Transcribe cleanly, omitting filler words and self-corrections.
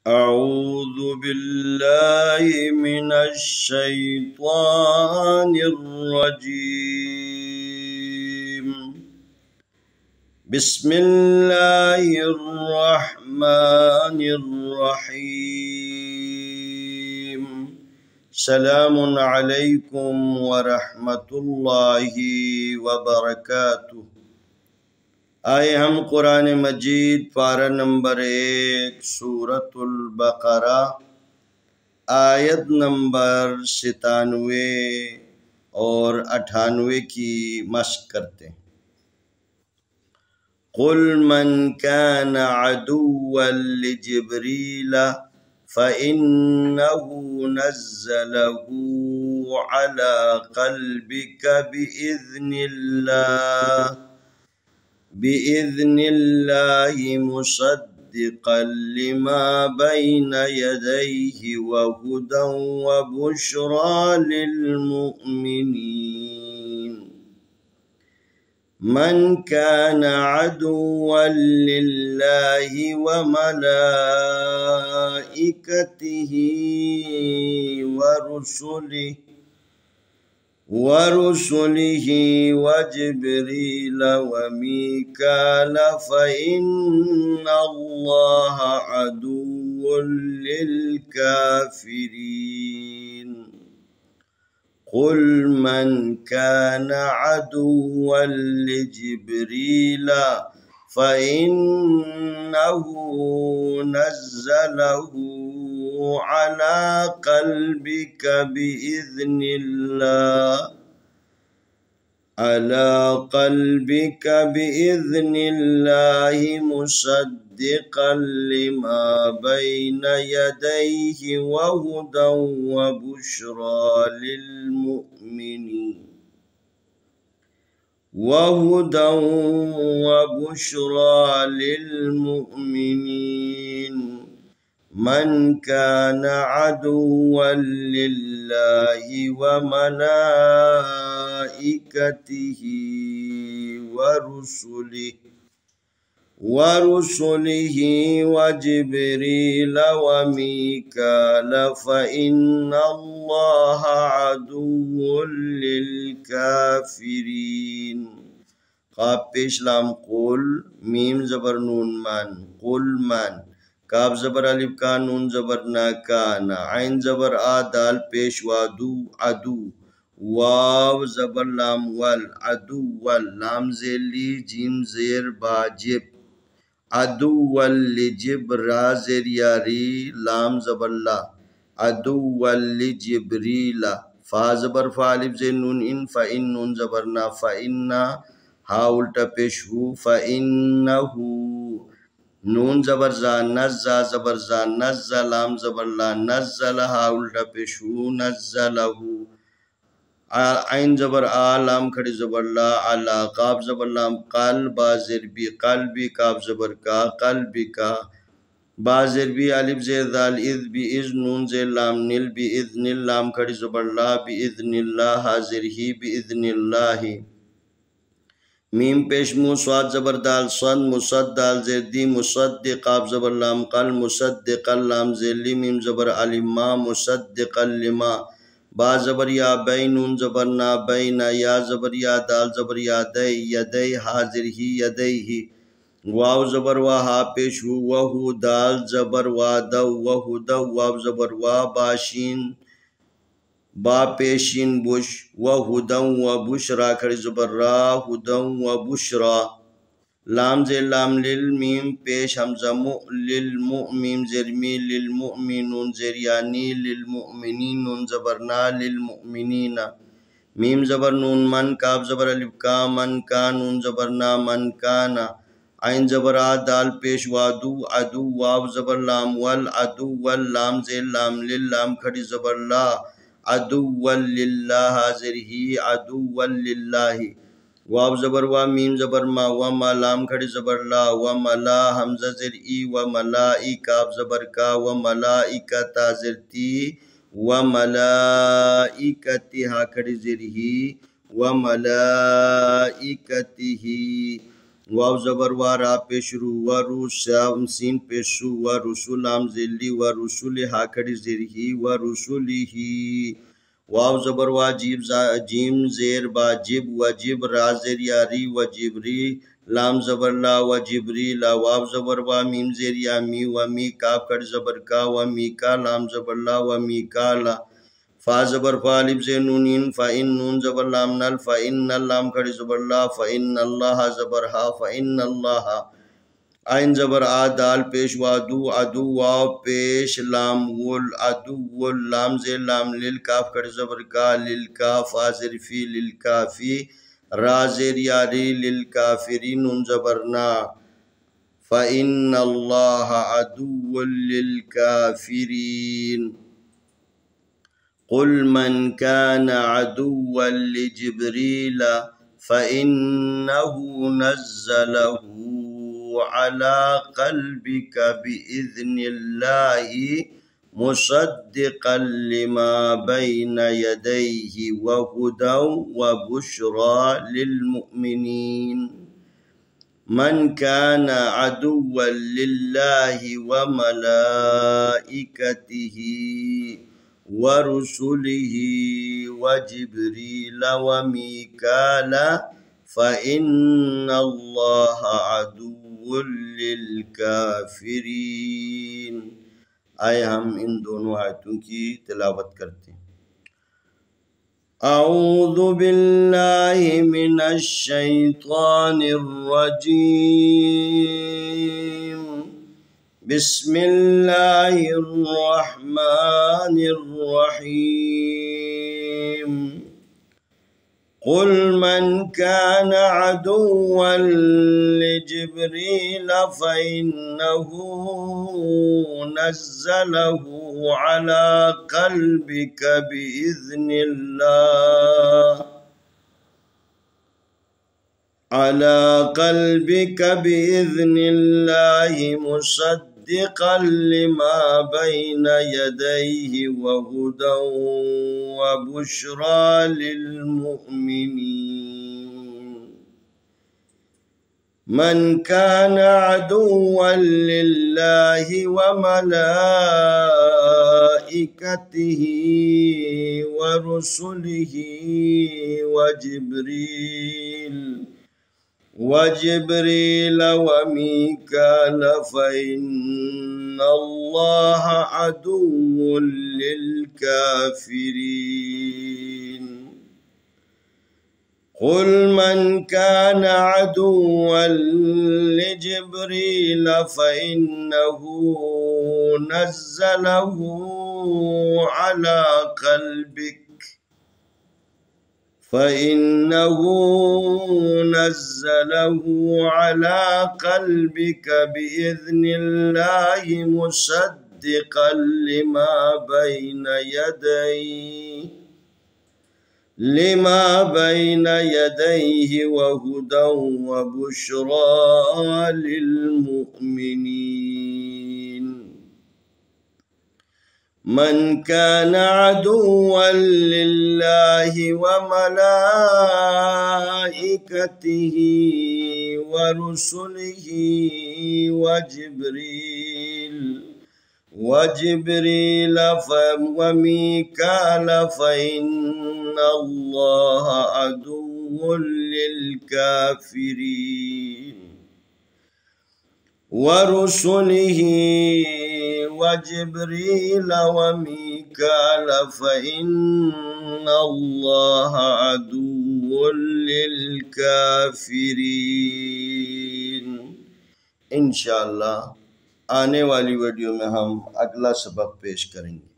أعوذ بالله من الشيطان الرجيم. بسم الله الرحمن الرحيم. سلام عليكم ورحمة الله وبركاته. आए हम कुरान मजीद पारा नंबर 1 सूरतुल बकरा आयत नंबर 97 और 98 की मश्क करते हैं। कुल मन कान अदुव्वन लिजिब्रील फ़इन्नहु नज़्ज़लहु अला क़ल्बिका बिइज़्निल्लाहि मुसद्दिक़न लिमा बैन यदैहि वहुदन वबुश्रा लिल्मुमिनीन। मन कान अदुव्वन लिल्लाहि व मलाइकतिहि वरुसुलिहि वजिब्रील वमीकाल फ़इन्नल्लाह अदुव्वुन लिल्काफ़िरीन। कुल मन कान अदुव्वन लिजिब्रील फ़इन्नहु नज़्ज़लहु अला क़ल्बिका बिइज़्निल्लाहि मुसद्दिक़न लिमा बैन यदैहि वहुदन वबुश्रा लिल्मुमिनीन। मन कान अदुव्वन लिल्लाहि व मलाइकतिहि वरुसुलिहि वजिब्रील वमीकाल फ़इन्नल्लाह अदुव्वुन लिल्काफ़िरीन। क़ाफ पेश लाम कुल मीम ज़बर नून मन कुल मन काफ ज़बर अलिफ का नून ज़बर ना काना आइन ज़बर आ दाल पेश वादू अदू वाव ज़बर लाम वल अदू वल लाम ज़ेली जीम ज़ेर बाजिब अदुव्वन लिजिब रा ज़ेर यारी लाम ज़बर ला अदुव्वन लिजिब्रीला फ़ा ज़बर फ़ा अलिफ ज़ेर नून इन फ़इन नून ज़बर ना फ़इन्ना हा उल्टा पेश हु फ़इन्नहु नून ज़बर ज़ा नज़्ज़ा ज़बर ज़ा नज़्ज़ा लाम ज़बर ला नज़्ज़ला हा उल्टा पेश हु नज़्ज़लहु आइन ज़बर आ लाम खड़ी ज़बर ला अला काफ ज़बर लाम कल बा ज़ेर बी क़ल्बी काफ ज़बर का क़ल्बी का बा ज़ेर बी अलिफ ज़ेर दाल इज़ बी इज़ नून ज़ेर लाम निल बी इज़्निल लाम खड़ी ज़बर ला बी इज़्निल्लाह हा ज़ेर ही बी इज़्निल्लाहि मीम पेश मु स्वाद ज़बर दाल सन मुसद दाल ज़ेर दी मुसद्दिक़ काफ ज़बर लाम कल मुसद्दिक़न लाम ज़ेर ली मीम ज़बर अलिफ मा मुसद्दिक़न लिमा बा ज़बर या बै नून ज़बर ना बैना या ज़बर या दाल ज़बर या दै यदै हाजिर ही यदैहि वाव ज़बर वा हा पेश हु वहु दाल ज़बर वा दव वहु दव वाव ज़बर वा बाशीन बा पेशिन बुश वहुदन व बुशरा खड़ी ज़बर रा हुदन व बुशरा लाम ज़ेर लाम लिल मीम पेश हमज़ा मु लिल मुमीम ज़ेर मी लिल मुमिनून ज़ेर यानी लिल मुमिनीन नून ज़बर ना लिल मुमिनीना मीम ज़बर नून मन काफ ज़बर अलिफ का मन का नून ज़बर ना मन काना आइन ज़बर आ दाल पेश वादू अदू वाव ज़बर लाम वल अदू वल लाम ज़ेर लाम लिल लाम खड़ी ज़बर ला अदुव्वन लिल्लाह ज़ेर ही अदुव्वन लिल्लाहि वाव ज़बर वा मीम ज़बर मा व मा लाम खड़ी ज़बर ला व मला हमज़ा ज़ेर ई व मलाई काफ ज़बर का व मलाइकता ज़ेर ती व मलाइकतिहा खड़ी ज़ेर ही व मलाइकतिही वाव जबर वारा पेश रू व रू श्याम सीन पेश सु व रुसुलाम जिल्ली व रुसुल हा खड़ी जिरही व रुसुलिही वाव जबर वाजिब जीम जेर बाजिब वजिब राजेर यारी वजिबरी लाम जबर ला वजिबरी ला वाव जबर वा मीम जेर या मी व मी काफ खड़ी जबर का व मी का लाम जबर ला व मी का ला फा जबर फा अलिफ से नून इन फा इन नून जबर लाम नल फा इन नल लाम खड़ी जबर ला फा इन अल्लाह जबर हा फा इन अल्लाह आइन जबर आ दाल पेश वादू अदू वाव पेश लाम वुल अदू वुल लाम जे लाम लिल काफ खड़ी जबर का लिल काफ आजिर फी लिल काफी राजिर यारी लिल काफिरी नून जबर ना फा इन अल्लाह अदू लिल काफिरीन قل من كان عدوا لجبريل فإنه نزله على قلبك بإذن الله مصدقا لما بين يديه وهدى وبشرى للمؤمنين من كان عدوا لله وملائكته ورسله وجبريل وميكال فإن الله عدو للكافرين آئے ہم ان دونوں آیتوں کی تلاوت کرتے ہیں اعوذ باللہ من الشیطان الرجیم بسم الله الرحمن الرحيم قل من كان عدوا لجبريل فإنه نزله على قلبك بإذن الله مصدقا لما بين يديه وهدى وبشرى للمؤمنين من كان عدوا لله وملائكته ورسله وجبريل وميكال فإن الله عدو للكافرين قل من كان عدوا لجبريل فإنه نزله على قلبك بإذن الله مصدقا لما بين يديه وهدى وبشرى للمؤمنين من كان عدوا لله وملائكته ورسله وجبريل وميكال فإن الله عدو للكافرين ورسله وجبريل وميكال فإن الله عدو للكافرين इंशाअल्लाह आने वाली वीडियो में हम अगला सबक पेश करेंगे।